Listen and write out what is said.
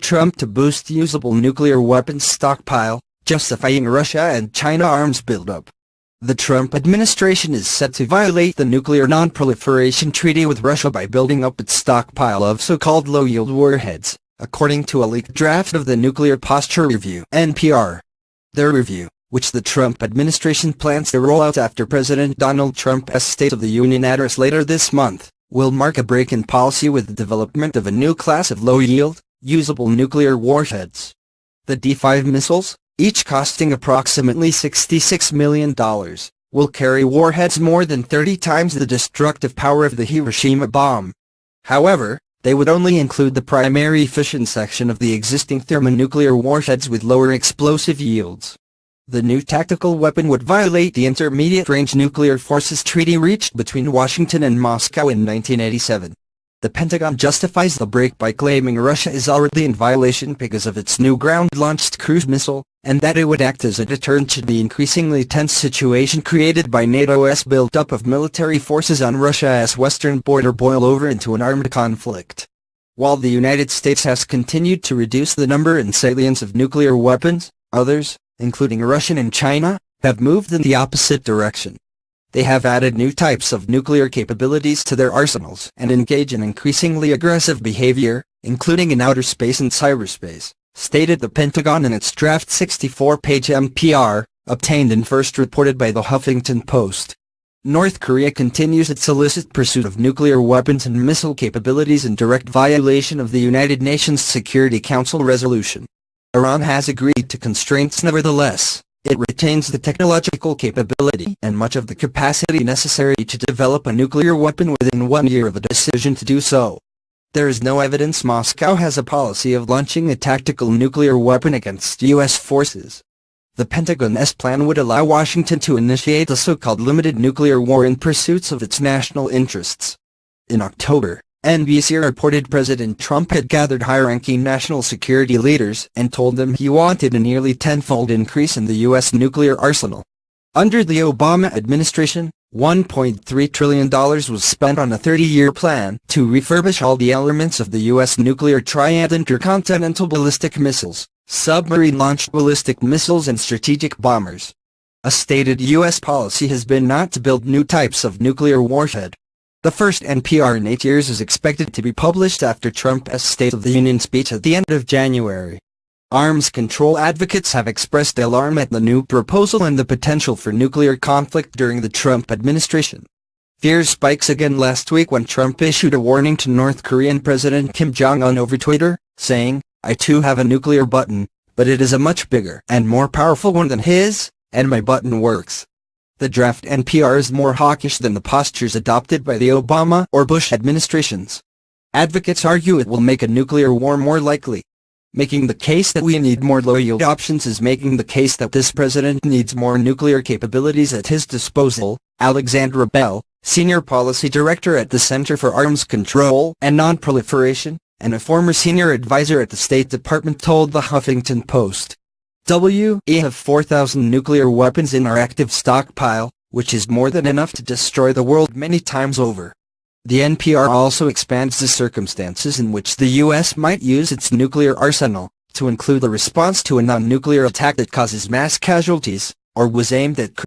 Trump to boost usable nuclear weapons stockpile, justifying Russia and China arms buildup. The Trump administration is set to violate the nuclear non-proliferation treaty with Russia by building up its stockpile of so-called low-yield warheads, according to a leaked draft of the Nuclear Posture Review (NPR). Their review, which the Trump administration plans to roll out after President Donald Trump's State of the Union address later this month, will mark a break in policy with the development of a new class of low-yield, usable nuclear warheads. The D-5 missiles, each costing approximately $66 million, will carry warheads more than 30 times the destructive power of the Hiroshima bomb. However, they would only include the primary fission section of the existing thermonuclear warheads with lower explosive yields. The new tactical weapon would violate the Intermediate-Range Nuclear Forces Treaty reached between Washington and Moscow in 1987. The Pentagon justifies the break by claiming Russia is already in violation because of its new ground-launched cruise missile, and that it would act as a deterrent to the increasingly tense situation created by NATO's buildup of military forces on Russia's western border boil over into an armed conflict. While the United States has continued to reduce the number and salience of nuclear weapons, others, including Russia and China, have moved in the opposite direction. They have added new types of nuclear capabilities to their arsenals and engage in increasingly aggressive behavior, including in outer space and cyberspace, stated the Pentagon in its draft 64-page NPR, obtained and first reported by the Huffington Post. North Korea continues its illicit pursuit of nuclear weapons and missile capabilities in direct violation of the United Nations Security Council resolution. Iran has agreed to constraints nevertheless. It retains the technological capability and much of the capacity necessary to develop a nuclear weapon within 1 year of a decision to do so. There is no evidence Moscow has a policy of launching a tactical nuclear weapon against U.S. forces. The Pentagon's plan would allow Washington to initiate a so-called limited nuclear war in pursuit of its national interests. In October, NBC reported President Trump had gathered high-ranking national security leaders and told them he wanted a nearly tenfold increase in the U.S. nuclear arsenal. Under the Obama administration, $1.3 trillion was spent on a 30-year plan to refurbish all the elements of the U.S. nuclear triad: intercontinental ballistic missiles, submarine-launched ballistic missiles and strategic bombers. A stated U.S. policy has been not to build new types of nuclear warhead. The first NPR in 8 years is expected to be published after Trump's State of the Union speech at the end of January. Arms control advocates have expressed alarm at the new proposal and the potential for nuclear conflict during the Trump administration. Fear spikes again last week when Trump issued a warning to North Korean President Kim Jong-un over Twitter, saying, "I too have a nuclear button, but it is a much bigger and more powerful one than his, and my button works." The draft NPR is more hawkish than the postures adopted by the Obama or Bush administrations. Advocates argue it will make a nuclear war more likely. Making the case that we need more low-yield options is making the case that this president needs more nuclear capabilities at his disposal, Alexandra Bell, senior policy director at the Center for Arms Control and Non-Proliferation, and a former senior advisor at the State Department, told the Huffington Post. We have 4,000 nuclear weapons in our active stockpile, which is more than enough to destroy the world many times over. The NPR also expands the circumstances in which the U.S. might use its nuclear arsenal, to include a response to a non-nuclear attack that causes mass casualties, or was aimed at